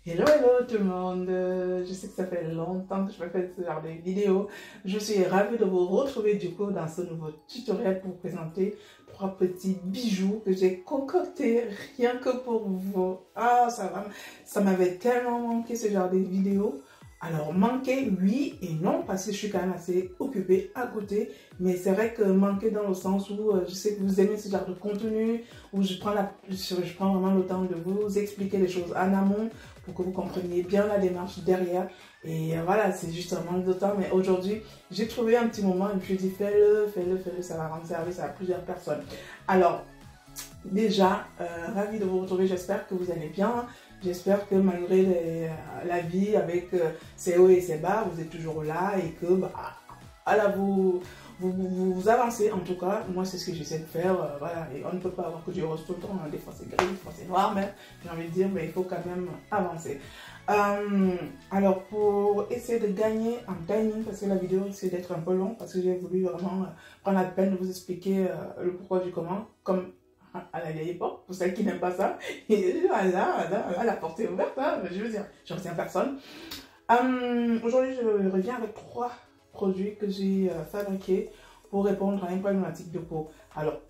Hello, hello tout le monde, je sais que ça fait longtemps que je me fais ce genre de vidéo. Je suis ravie de vous retrouver du coup dans ce nouveau tutoriel pour vous présenter 3 petits bijoux que j'ai concoctés rien que pour vous. Ah, ça m'avait tellement manqué ce genre de vidéo. Alors manqué, oui et non, parce que je suis quand même assez occupée à côté. Mais c'est vrai que manqué dans le sens où je sais que vous aimez ce genre de contenu, où je prends vraiment le temps de vous expliquer les choses en amont pour que vous compreniez bien la démarche derrière. Et voilà, c'est juste un manque de temps. Mais aujourd'hui, j'ai trouvé un petit moment et je me suis dit fais-le, fais-le, fais-le, ça va rendre service à plusieurs personnes. Alors, déjà, ravi de vous retrouver, j'espère que vous allez bien. J'espère que malgré la vie avec ses hauts et ses bas, vous êtes toujours là et que voilà, vous avancez. En tout cas, moi c'est ce que j'essaie de faire. Voilà, et on ne peut pas avoir que du rose tout le temps. Hein. Des fois c'est gris, des fois c'est noir, mais j'ai envie de dire, mais il faut quand même avancer. Alors pour essayer de gagner en timing, parce que la vidéo risque d'être un peu longue, parce que j'ai voulu vraiment prendre la peine de vous expliquer le pourquoi du comment, comme à la vieille époque, pour celles qui n'aiment pas ça, et la porte est ouverte, hein, je veux dire, je retiens personne. Aujourd'hui, je reviens avec 3 produits que j'ai fabriqués pour répondre à une problématique de peau. Alors,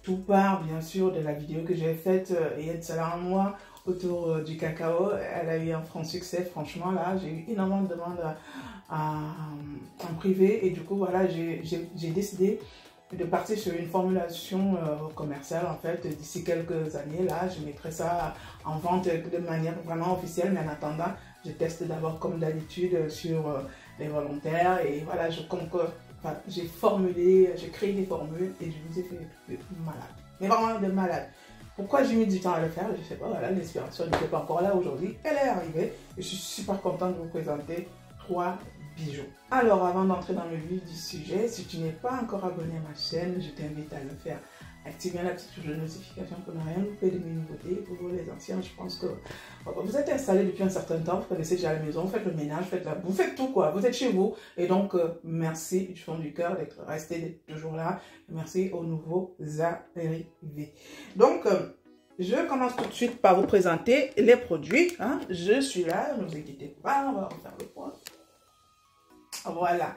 tout part bien sûr de la vidéo que j'ai faite il y a de cela un mois autour du cacao. Elle a eu un franc succès, franchement, là, j'ai eu énormément de demandes en privé, et du coup, voilà, j'ai décidé de partir sur une formulation commerciale en fait. D'ici quelques années, là, je mettrai ça en vente de manière vraiment officielle, mais en attendant, je teste d'abord comme d'habitude sur les volontaires, et voilà, j'ai formulé, j'ai créé des formules et je vous ai fait de malade, mais vraiment de malade. Pourquoi j'ai mis du temps à le faire? Je sais pas, voilà, l'inspiration n'était pas encore là aujourd'hui, elle est arrivée et je suis super contente de vous présenter 3 bijoux. Alors avant d'entrer dans le vif du sujet, si tu n'es pas encore abonné à ma chaîne, je t'invite à le faire. Active bien la petite cloche de notification pour ne rien louper de mes nouveautés. Pour vous les anciens, je pense que vous êtes installés depuis un certain temps, vous connaissez déjà la maison, vous faites le ménage, vous faites tout quoi, vous êtes chez vous. Et donc merci du fond du cœur d'être resté, d'être toujours là. Merci aux nouveaux arrivés. Donc je commence tout de suite par vous présenter les produits. Hein. Je suis là, ne vous inquiétez pas, on va refaire le point. Voilà.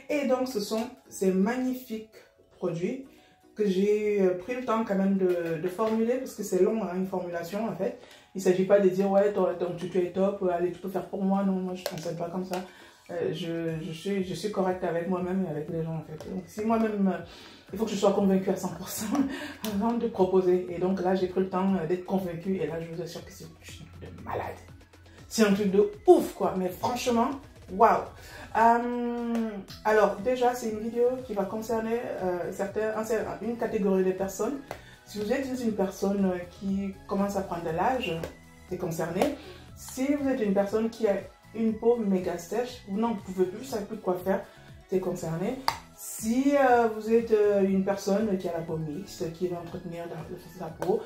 Et donc, ce sont ces magnifiques produits que j'ai pris le temps quand même de formuler, parce que c'est long, hein, une formulation, en fait. Il ne s'agit pas de dire, ouais, ton tuto est top, allez, tu peux faire pour moi. Non, moi, je ne fonctionne pas comme ça. Je suis correcte avec moi-même et avec les gens, en fait. Donc, si moi-même, il faut que je sois convaincue à 100% avant de proposer. Et donc, là, j'ai pris le temps d'être convaincue. Et là, je vous assure que c'est un truc de malade. C'est un truc de ouf, quoi. Mais franchement, waouh! Alors déjà, c'est une vidéo qui va concerner une catégorie de personnes. Si vous êtes une personne qui commence à prendre de l'âge, c'est concerné. Si vous êtes une personne qui a une peau méga sèche, vous n'en pouvez plus, vous ne savez plus quoi faire, c'est concerné. Si vous êtes une personne qui a la peau mixte, qui veut entretenir sa peau,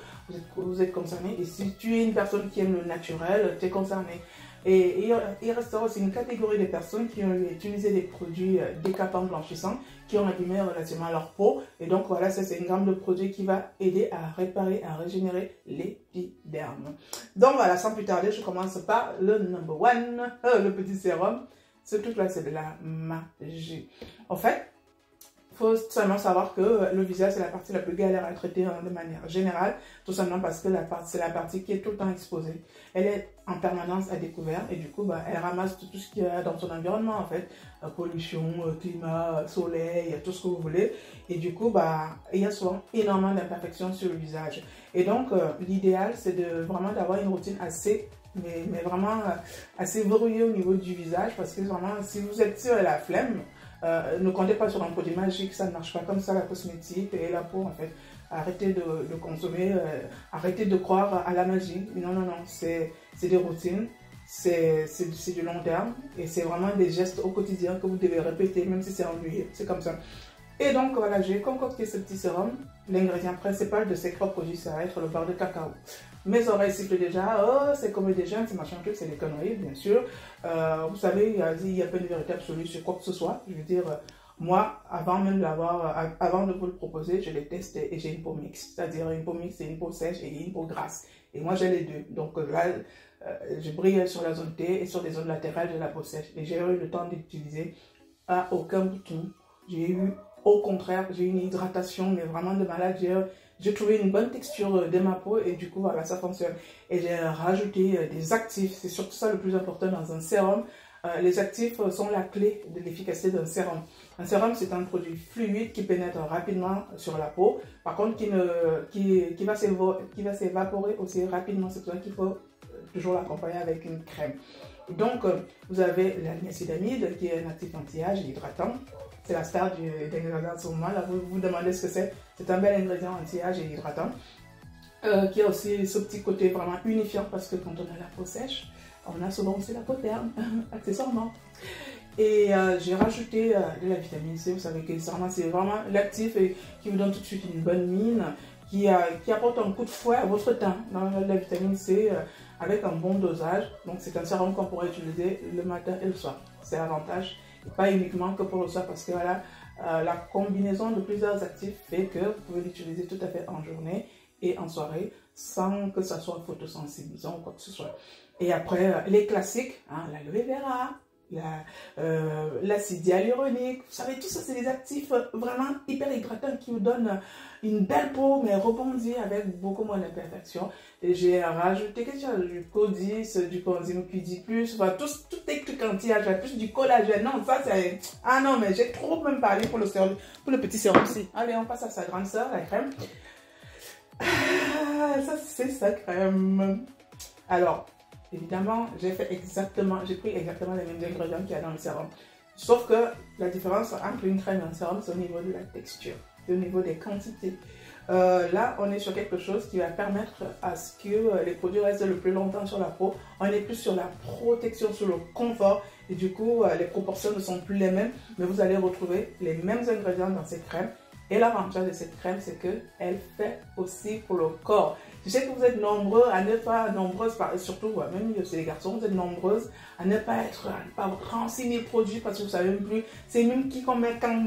vous êtes concerné. Et si tu es une personne qui aime le naturel, tu es concerné. Et il restera aussi une catégorie de personnes qui ont utilisé des produits décapants blanchissants, qui ont abîmé relativement leur peau. Et donc voilà, ça c'est une gamme de produits qui va aider à réparer, à régénérer l'épiderme. Donc voilà, sans plus tarder, je commence par le number 1, le petit sérum. Ce truc-là, c'est de la magie. En fait, il faut seulement savoir que le visage, c'est la partie la plus galère à traiter de manière générale, tout simplement parce que c'est la partie qui est tout le temps exposée. Elle est en permanence à découvert et du coup, elle ramasse tout ce qu'il y a dans son environnement, en fait. Pollution, climat, soleil, tout ce que vous voulez. Et du coup, il y a souvent énormément d'imperfections sur le visage. Et donc, l'idéal, c'est vraiment d'avoir une routine mais vraiment assez verrouillée au niveau du visage, parce que vraiment, si vous êtes sur la flemme, ne comptez pas sur un produit magique, ça ne marche pas comme ça, la cosmétique et la peau en fait. Arrêtez de consommer, arrêtez de croire à la magie. Non, non, non, c'est des routines, c'est du long terme et c'est vraiment des gestes au quotidien que vous devez répéter, même si c'est ennuyeux, c'est comme ça. Et donc voilà, j'ai concocté ce petit sérum. L'ingrédient principal de ces 3 produits, ça va être le beurre de cacao. Mes oreilles sifflent déjà, oh c'est comme des jeunes, c'est machin truc, c'est des conneries, bien sûr. Vous savez, il y a pas de vérité absolue sur quoi que ce soit. Je veux dire, moi, avant de vous le proposer, je l'ai testé et j'ai une peau mixte. C'est-à-dire une peau mixte, c'est une peau sèche et une peau grasse. Et moi, j'ai les deux. Donc là, je brille sur la zone T et sur les zones latérales de la peau sèche. Et j'ai eu le temps d'utiliser à aucun bouton. J'ai eu, au contraire, j'ai eu une hydratation, mais vraiment de malade. J'ai trouvé une bonne texture de ma peau et du coup, voilà, ça fonctionne. Et j'ai rajouté des actifs. C'est surtout ça le plus important dans un sérum. Les actifs sont la clé de l'efficacité d'un sérum. Un sérum, c'est un produit fluide qui pénètre rapidement sur la peau. Par contre, qui va s'évaporer aussi rapidement. C'est pour ça qu'il faut toujours l'accompagner avec une crème. Donc, vous avez la niacinamide qui est un actif anti-âge et hydratant. C'est la star des ingrédients en ce moment. Là, vous vous demandez ce que c'est. C'est un bel ingrédient anti-âge et hydratant. Qui a aussi ce petit côté vraiment unifiant parce que quand on a la peau sèche, on a souvent aussi la peau terne, accessoirement. Et j'ai rajouté de la vitamine C. Vous savez que c'est vraiment l'actif qui vous donne tout de suite une bonne mine, qui apporte un coup de fouet à votre teint. Dans la vitamine C avec un bon dosage. Donc c'est un sérum qu'on pourrait utiliser le matin et le soir. C'est l'avantage. Pas uniquement que pour le soir parce que voilà, la combinaison de plusieurs actifs fait que vous pouvez l'utiliser tout à fait en journée et en soirée sans que ça soit photosensibilisant ou quoi que ce soit. Et après, les classiques, hein, l'aloe vera, l'acide hyaluronique, vous savez, tout ça, c'est des actifs vraiment hyper hydratants qui vous donnent une belle peau, mais rebondie avec beaucoup moins d'imperfections. Et j'ai rajouté quelque chose, du Codis, du coenzyme Q10+, enfin, tous les trucs anti-âge, plus du collagène. Non, ça, c'est... Ah non, mais j'ai trop même parlé pour le petit sérum-ci. Allez, on passe à sa grande sœur, la crème. Ah, ça, c'est sa crème. Alors, évidemment, j'ai pris exactement les mêmes ingrédients qu'il y a dans le sérum. Sauf que la différence entre une crème et un sérum, c'est au niveau de la texture, c'est au niveau des quantités. Là, on est sur quelque chose qui va permettre à ce que les produits restent le plus longtemps sur la peau. On est plus sur la protection, sur le confort. Et du coup, les proportions ne sont plus les mêmes, mais vous allez retrouver les mêmes ingrédients dans cette crème. Et l'avantage de cette crème, c'est qu'elle fait aussi pour le corps. Je sais que vous êtes nombreux à ne pas, surtout même chez les garçons, vous êtes nombreuses à ne pas renseigner le produit parce que vous ne savez même plus, c'est même qui qu'on met quand,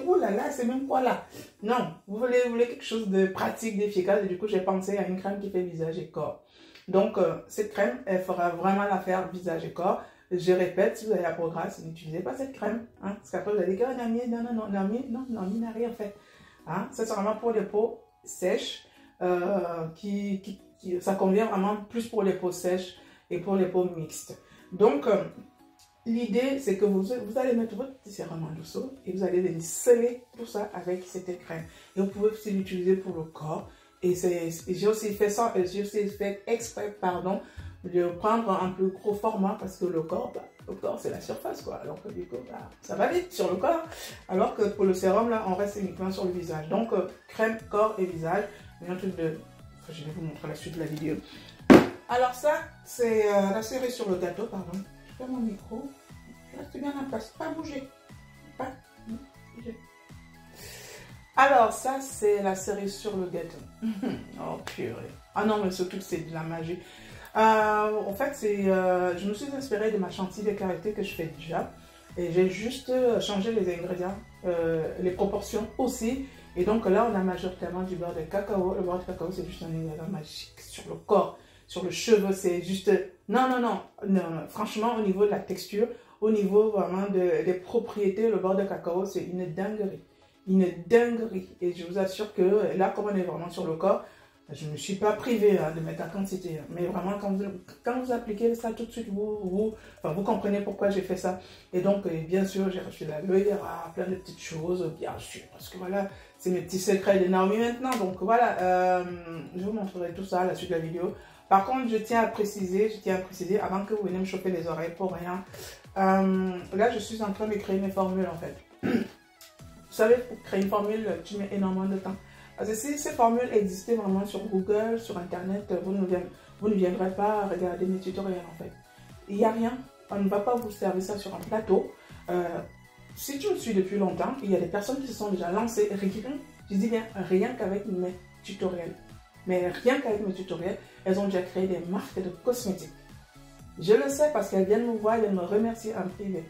oh là là, c'est même quoi là. Non, vous voulez quelque chose de pratique, d'efficace et du coup j'ai pensé à une crème qui fait visage et corps. Donc cette crème, elle fera vraiment l'affaire visage et corps. Je répète, si vous avez la peau grasse, n'utilisez pas cette crème. Hein, parce qu'après, vous allez dire, Nami n'a rien fait. Hein, ça, c'est vraiment pour les peaux sèches. Ça convient vraiment plus pour les peaux sèches et pour les peaux mixtes. Donc, l'idée, c'est que vous allez mettre votre petit sérum en dessous et vous allez venir sceller tout ça avec cette crème. Et vous pouvez aussi l'utiliser pour le corps. Et j'ai aussi fait exprès, de prendre un plus gros format parce que le corps, c'est la surface, quoi. Alors que du coup, ça va vite sur le corps. Alors que pour le sérum, là, on reste uniquement sur le visage. Donc, crème, corps et visage. Un truc de... Je vais vous montrer la suite de la vidéo. Alors ça, c'est la cerise sur le gâteau, pardon. Je fais mon micro. Je reste bien en place. Pas bouger. Pas bouger. Alors ça, c'est la cerise sur le gâteau. Oh purée. Ah non, mais surtout que c'est de la magie. En fait, je me suis inspirée de ma chantilly de karité que je fais déjà. Et j'ai juste changé les ingrédients, les proportions aussi. Et donc là, on a majoritairement du beurre de cacao. Le beurre de cacao, c'est juste un ingrédient magique sur le corps, sur le cheveu. C'est juste... Non. Franchement, au niveau de la texture, au niveau vraiment des propriétés, le beurre de cacao, c'est une dinguerie. Une dinguerie. Et je vous assure que là, comme on est vraiment sur le corps, je ne me suis pas privée de mettre la quantité. Mais vraiment, quand vous appliquez ça tout de suite, vous comprenez pourquoi j'ai fait ça. Et donc, bien sûr, j'ai reçu de l'aloe vera, plein de petites choses, bien sûr. Parce que voilà, c'est mes petits secrets de Naomi maintenant. Donc voilà, je vous montrerai tout ça à la suite de la vidéo. Par contre, je tiens à préciser, avant que vous veniez me chauffer les oreilles pour rien. Là, je suis en train de créer mes formules en fait. Vous savez, pour créer une formule, tu mets énormément de temps. Parce que si ces formules existaient vraiment sur Google, sur Internet, vous ne viendrez pas regarder mes tutoriels en fait. Il n'y a rien. On ne va pas vous servir ça sur un plateau. Si tu me suis depuis longtemps, il y a des personnes qui se sont déjà lancées, je dis bien rien qu'avec mes tutoriels. Mais rien qu'avec mes tutoriels, elles ont déjà créé des marques de cosmétiques. Je le sais parce qu'elles viennent me voir, elles viennent me remercier en privé.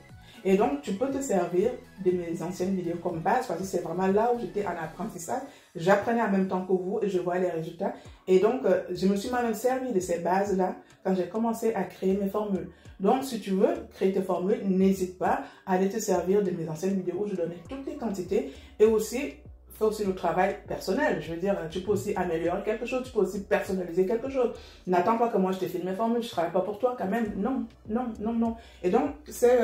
Et donc, tu peux te servir de mes anciennes vidéos comme base parce que c'est vraiment là où j'étais en apprentissage. J'apprenais en même temps que vous et je vois les résultats. Et donc, je me suis moi-même servi de ces bases-là quand j'ai commencé à créer mes formules. Donc, si tu veux créer tes formules, n'hésite pas à aller te servir de mes anciennes vidéos où je donnais toutes les quantités et aussi fais aussi le travail personnel. Je veux dire, tu peux aussi améliorer quelque chose, tu peux aussi personnaliser quelque chose. N'attends pas que moi je te filme mes formules, je ne travaille pas pour toi quand même. Non, non, non, non. Et donc, cette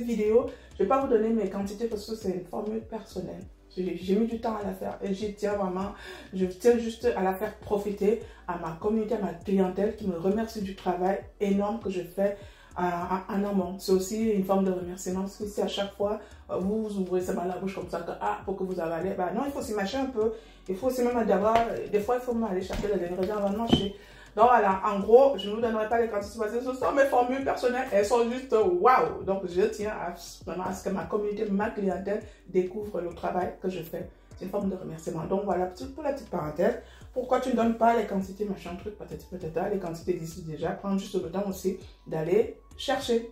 vidéo, je ne vais pas vous donner mes quantités parce que c'est une formule personnelle. J'ai mis du temps à la faire et j'y tiens vraiment, je tiens juste à la faire profiter à ma communauté, à ma clientèle qui me remercie du travail énorme que je fais en amont. C'est aussi une forme de remerciement parce que si à chaque fois vous ouvrez seulement la bouche comme ça que pour que vous avalez, bah non, il faut s'y mâcher un peu. Il faut aussi même d'avoir, des fois il faut même aller chercher les ingrédients avant de manger. Donc voilà, en gros, je ne vous donnerai pas les quantités parce que ce sont mes formules personnelles, elles sont juste waouh. Donc je tiens vraiment à ce que ma communauté, ma clientèle découvre le travail que je fais. C'est une forme de remerciement. Donc voilà, pour la petite parenthèse, pourquoi tu ne donnes pas les quantités, machin truc, peut-être, les quantités d'ici déjà, prends juste le temps aussi d'aller chercher.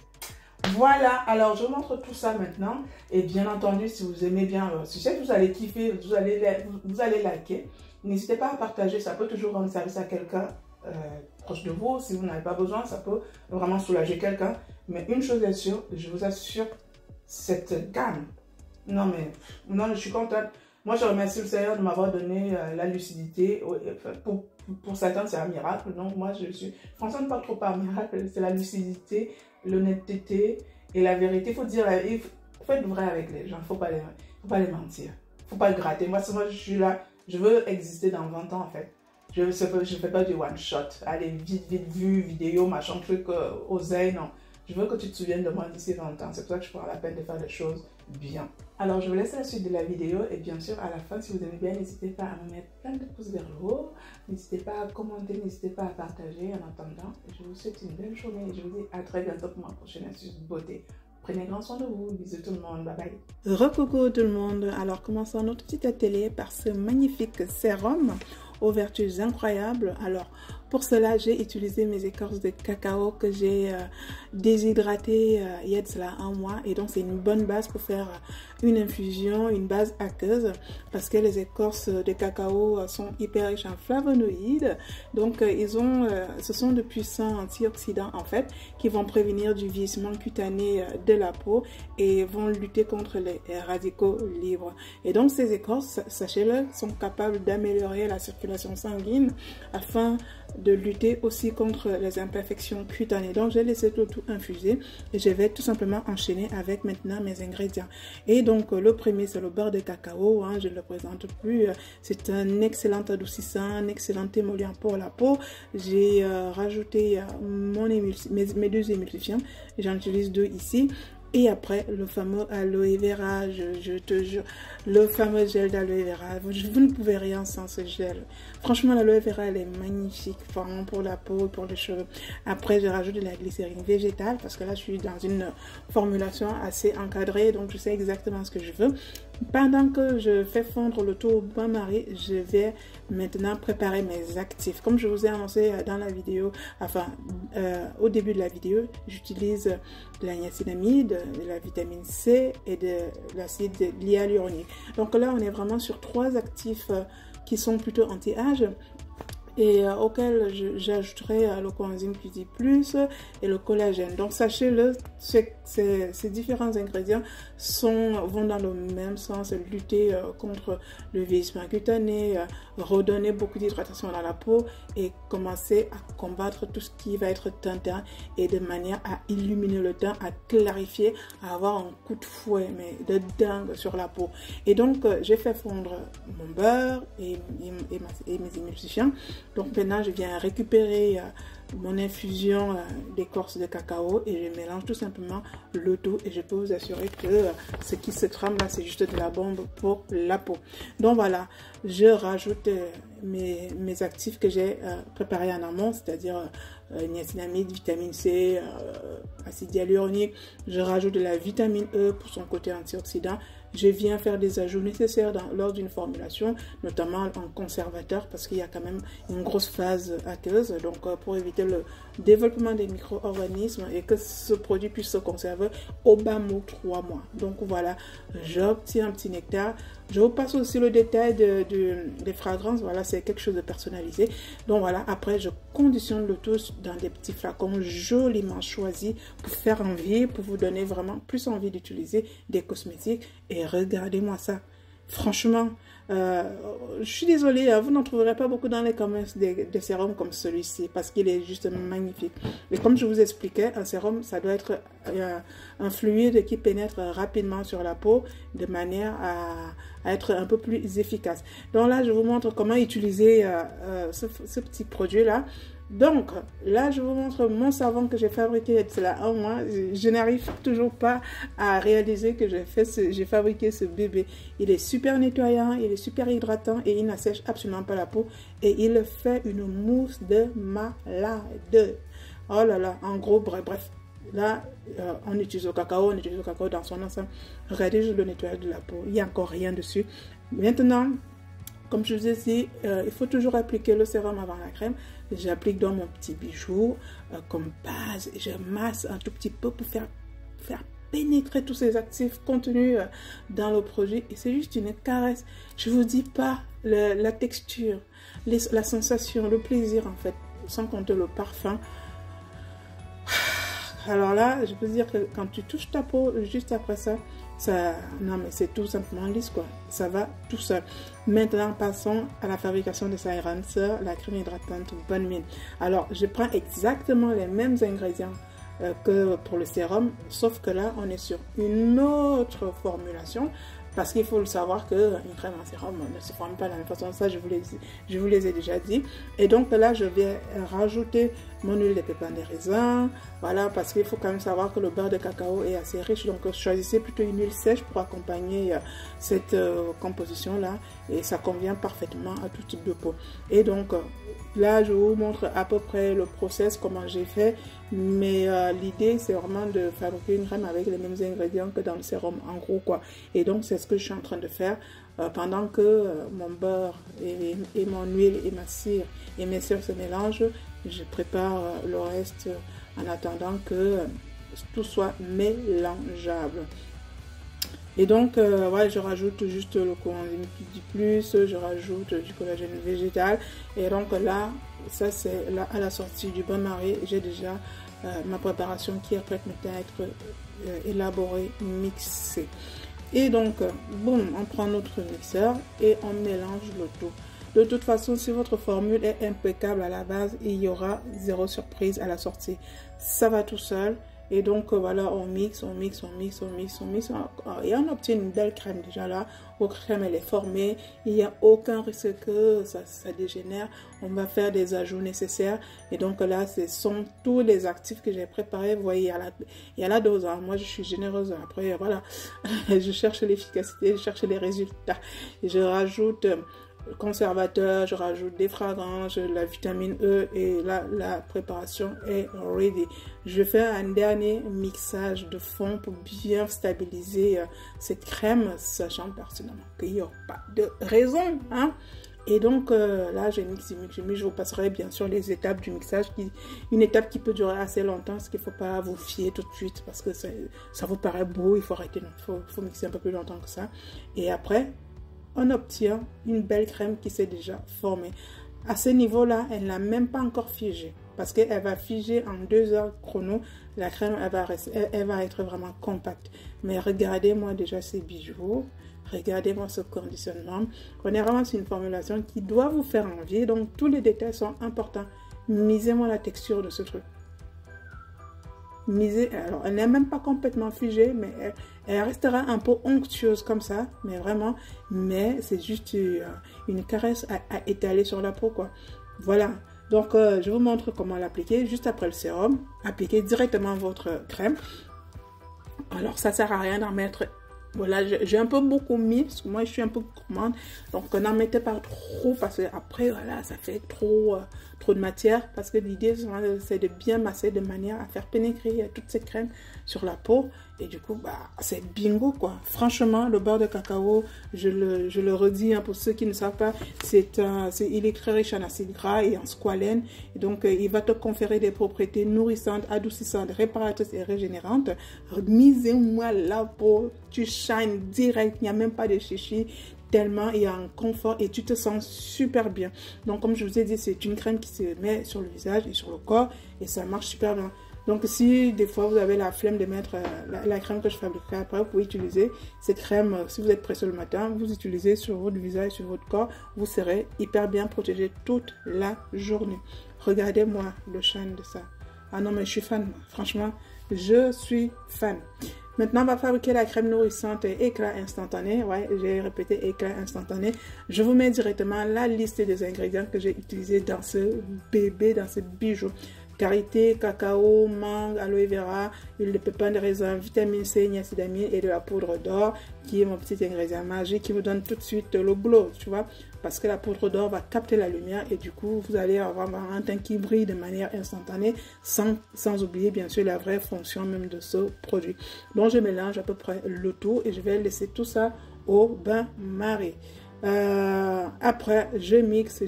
Voilà, alors je vous montre tout ça maintenant. Et bien entendu, si vous aimez bien le sujet, vous allez kiffer, vous allez liker. N'hésitez pas à partager, ça peut toujours rendre service à quelqu'un proche de vous. Si vous n'avez pas besoin, ça peut vraiment soulager quelqu'un. Mais une chose est sûre, je vous assure, cette gamme, non, je suis contente. Moi, je remercie le Seigneur de m'avoir donné la lucidité. Pour certains, c'est un miracle. Donc, moi, je fonctionne pas trop par miracle. C'est la lucidité, l'honnêteté et la vérité. Il faut dire, il faut être vrai avec les gens. Il ne faut pas les mentir. Il ne faut pas gratter. Moi, je suis là. Je veux exister dans 20 ans, en fait. Je ne fais pas du one shot. Allez, vite, vue, vidéo, machin, truc, oseille, non. Je veux que tu te souviennes de moi d'ici 20 ans. C'est pour ça que je prends la peine de faire des choses bien. Alors, je vous laisse la suite de la vidéo. Et bien sûr, à la fin, si vous aimez bien, n'hésitez pas à me mettre plein de pouces vers le haut. N'hésitez pas à commenter, n'hésitez pas à partager. En attendant, je vous souhaite une belle journée. Et je vous dis à très bientôt pour ma prochaine astuce beauté. Prenez grand soin de vous. Bisous tout le monde. Bye bye. Recoucou tout le monde. Alors, commençons notre petit atelier par ce magnifique sérum aux vertus incroyables. Alors, pour cela, j'ai utilisé mes écorces de cacao que j'ai déshydratées il y a de cela un mois. Et donc, c'est une bonne base pour faire une infusion, une base aqueuse. Parce que les écorces de cacao sont hyper riches en flavonoïdes. Donc, ce sont de puissants antioxydants, en fait, qui vont prévenir du vieillissement cutané de la peau et vont lutter contre les radicaux libres. Et donc, ces écorces, sachez-le, sont capables d'améliorer la circulation sanguine afin de lutter aussi contre les imperfections cutanées. Donc, j'ai laissé tout infuser et je vais tout simplement enchaîner avec maintenant mes ingrédients. Et donc, le premier, c'est le beurre de cacao. Hein, je ne le présente plus. C'est un excellent adoucissant, un excellent émollient pour la peau. J'ai rajouté mes deux émulsifiants. J'en utilise 2 ici. Et après, le fameux aloe vera, je te jure, le fameux gel d'aloe vera. Vous ne pouvez rien sans ce gel. Franchement, l'aloe vera, elle est magnifique, vraiment pour la peau et pour les cheveux. Après, je rajoute de la glycérine végétale parce que là, je suis dans une formulation assez encadrée, donc je sais exactement ce que je veux. Pendant que je fais fondre le tout au bain-marie, je vais maintenant préparer mes actifs. Comme je vous ai annoncé dans la vidéo, au début de la vidéo, j'utilise de la niacinamide, de la vitamine C et de l'acide hyaluronique. Donc là, on est vraiment sur 3 actifs qui sont plutôt anti-âge. Et auquel j'ajouterai le coenzyme Q10+ et le collagène. Donc sachez-le, ces différents ingrédients vont dans le même sens, lutter contre le vieillissement cutané, redonner beaucoup d'hydratation dans la peau et commencer à combattre tout ce qui va être tintin et de manière à illuminer le teint, à clarifier, à avoir un coup de fouet mais de dingue sur la peau. Et donc j'ai fait fondre mon beurre et mes émulsifiants. Donc maintenant, je viens récupérer mon infusion d'écorce de cacao et je mélange tout simplement le tout. Et je peux vous assurer que ce qui se trame là, c'est juste de la bombe pour la peau. Donc voilà, je rajoute mes actifs que j'ai préparés en amont, c'est-à-dire niacinamide, vitamine C, acide hyaluronique. Je rajoute de la vitamine E pour son côté antioxydant. je viens faire des ajouts nécessaires lors d'une formulation, notamment en conservateur, parce qu'il y a quand même une grosse phase aqueuse, donc pour éviter le développement des micro-organismes et que ce produit puisse se conserver au bas mot 3 mois. Donc voilà, j'obtiens un petit nectar. Je vous passe aussi le détail des fragrances. Voilà, c'est quelque chose de personnalisé. Donc voilà, après je conditionne le tout dans des petits flacons joliment choisis pour faire envie, pour vous donner vraiment plus envie d'utiliser des cosmétiques. Et regardez-moi ça. Franchement, je suis désolée, vous n'en trouverez pas beaucoup dans les commerces des sérums comme celui-ci parce qu'il est juste magnifique. Et comme je vous expliquais, un sérum, ça doit être un fluide qui pénètre rapidement sur la peau de manière à être un peu plus efficace. Donc là, je vous montre comment utiliser ce petit produit-là. Donc, là, je vous montre mon savon que j'ai fabriqué il y a un mois. Je n'arrive toujours pas à réaliser que j'ai fabriqué ce bébé. Il est super nettoyant, il est super hydratant et il n'assèche absolument pas la peau. Et il fait une mousse de malade. Oh là là, en gros, bref. Là, on utilise le cacao dans son ensemble. Regardez juste le nettoyage de la peau. Il n'y a encore rien dessus. Maintenant, comme je vous ai dit, il faut toujours appliquer le sérum avant la crème. J'applique dans mon petit bijou comme base et je masse un tout petit peu pour faire pénétrer tous ces actifs contenus dans le produit. Et c'est juste une caresse. Je ne vous dis pas la texture, la sensation, le plaisir en fait, sans compter le parfum. Alors là, je peux dire que quand tu touches ta peau juste après ça, non mais c'est tout simplement lisse quoi, ça va tout seul. Maintenant passons à la fabrication de Silencer, la crème hydratante Bonne Mine. Alors je prends exactement les mêmes ingrédients que pour le sérum, sauf que là on est sur une autre formulation. Parce qu'il faut le savoir qu'une crème en sérum ne se forme pas de la même façon. Ça, je vous les ai déjà dit. Et donc là, je vais rajouter mon huile de pépins des raisins. Voilà, parce qu'il faut quand même savoir que le beurre de cacao est assez riche. Donc, choisissez plutôt une huile sèche pour accompagner cette composition-là. Et ça convient parfaitement à tout type de peau. Et donc, là, je vous montre à peu près le process, comment j'ai fait. Mais l'idée, c'est vraiment de fabriquer une crème avec les mêmes ingrédients que dans le sérum, en gros, quoi. Et donc, c'est ce que je suis en train de faire pendant que mon beurre et mon huile et ma cire et mes cires se mélangent. Je prépare le reste en attendant que tout soit mélangeable. Et donc, ouais, je rajoute juste le coenzyme Q10+, je rajoute du collagène végétal. Et donc là, ça c'est là à la sortie du bain-marie, j'ai déjà ma préparation qui est prête maintenant à être élaborée, mixée. Et donc, bon, on prend notre mixeur et on mélange le tout. De toute façon, si votre formule est impeccable à la base, il y aura zéro surprise à la sortie. Ça va tout seul. Et donc, voilà, on mixe. Et on obtient une belle crème déjà là. Votre crème, elle est formée. Il n'y a aucun risque que ça dégénère. On va faire des ajouts nécessaires. Et donc là, ce sont tous les actifs que j'ai préparés. Vous voyez, il y a la dose. Hein. Moi, je suis généreuse. Après, voilà, je cherche l'efficacité, je cherche les résultats. Et je rajoute conservateur, je rajoute des fragrances, la vitamine E et là la préparation est ready. Je fais un dernier mixage de fond pour bien stabiliser cette crème, sachant personnellement qu'il n'y a pas de raison, hein. Et donc là je mixe, je vous passerai bien sûr les étapes du mixage, une étape qui peut durer assez longtemps, parce qu'il ne faut pas vous fier tout de suite parce que ça vous paraît beau, il faut arrêter, il faut mixer un peu plus longtemps que ça. Et après on obtient une belle crème qui s'est déjà formée. À ce niveau-là, elle n'a même pas encore figé. Parce qu'elle va figer en 2 heures chrono. La crème, elle va être vraiment compacte. Mais regardez-moi déjà ces bijoux. Regardez-moi ce conditionnement. On est vraiment sur une formulation qui doit vous faire envie. Donc, tous les détails sont importants. Misez-moi la texture de ce truc. Alors, elle n'est même pas complètement figée, mais elle restera un peu onctueuse comme ça, mais vraiment, mais c'est juste une caresse à étaler sur la peau, quoi. Voilà, donc je vous montre comment l'appliquer juste après le sérum. Appliquez directement votre crème. Alors, ça sert à rien d'en mettre. Voilà, j'ai un peu beaucoup mis, parce que moi je suis un peu gourmande, donc n'en mettez pas trop, parce que après, voilà, ça fait trop de matière, parce que l'idée c'est de bien masser de manière à faire pénétrer toute cette crème sur la peau. Et du coup, bah, c'est bingo, quoi. Franchement, le beurre de cacao, je le redis, hein, pour ceux qui ne savent pas, il est très riche en acides gras et en squalène. Et donc, il va te conférer des propriétés nourrissantes, adoucissantes, réparatrices et régénérantes. Misez-moi la peau, tu shines direct, il n'y a même pas de chichi. Tellement il y a un confort et tu te sens super bien. Donc, comme je vous ai dit, c'est une crème qui se met sur le visage et sur le corps et ça marche super bien. Donc, si des fois vous avez la flemme de mettre la crème que je fabriquerai après, vous pouvez utiliser cette crème. Si vous êtes pressé le matin, vous utilisez sur votre visage, sur votre corps, vous serez hyper bien protégé toute la journée. Regardez-moi le shine de ça. Ah non, mais je suis fan, franchement, je suis fan. Maintenant, on va fabriquer la crème nourrissante éclat instantané. Ouais, j'ai répété éclat instantané. Je vous mets directement la liste des ingrédients que j'ai utilisés dans ce bébé, dans ce bijou. Karité, cacao, mangue, aloe vera, huile de pépins de raisin, vitamine C, niacinamide et de la poudre d'or qui est mon petit ingrédient magique qui vous donne tout de suite le glow, tu vois, parce que la poudre d'or va capter la lumière et du coup vous allez avoir un teint qui brille de manière instantanée sans oublier bien sûr la vraie fonction même de ce produit. Donc je mélange à peu près le tout et je vais laisser tout ça au bain-marie. Après je mixe,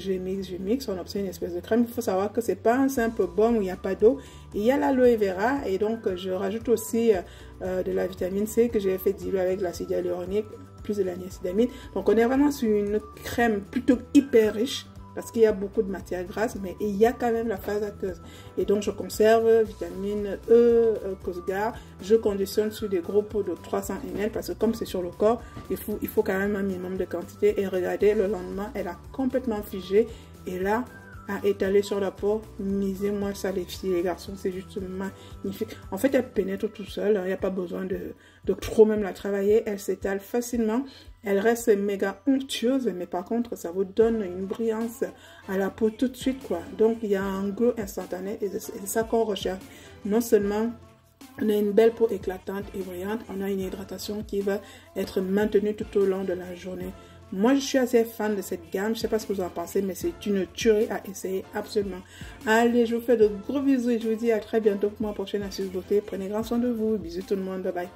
on obtient une espèce de crème. Il faut savoir que c'est pas un simple baume où il n'y a pas d'eau, il y a l'aloe vera et donc je rajoute aussi de la vitamine C que j'ai fait diluer avec l'acide hyaluronique plus de la niacinamide. Donc on est vraiment sur une crème plutôt hyper riche parce qu'il y a beaucoup de matière grasse, mais il y a quand même la phase aqueuse. Et donc, je conserve vitamine E, Cosgar. Je conditionne sur des gros pots de 300 ml parce que comme c'est sur le corps, il faut quand même un minimum de quantité. Et regardez, le lendemain, elle a complètement figé. Et là, à étaler sur la peau, misez-moi ça les filles et les garçons, c'est juste magnifique. En fait, elle pénètre tout seul, il n'y a pas besoin de trop même la travailler, elle s'étale facilement, elle reste méga onctueuse, mais par contre, ça vous donne une brillance à la peau tout de suite, quoi. Donc, il y a un glow instantané et c'est ça qu'on recherche. Non seulement on a une belle peau éclatante et brillante, on a une hydratation qui va être maintenue tout au long de la journée. Moi, je suis assez fan de cette gamme. Je ne sais pas ce que vous en pensez, mais c'est une tuerie à essayer absolument. Allez, je vous fais de gros bisous et je vous dis à très bientôt pour ma prochaine astuce beauté. Prenez grand soin de vous. Bisous tout le monde. Bye bye.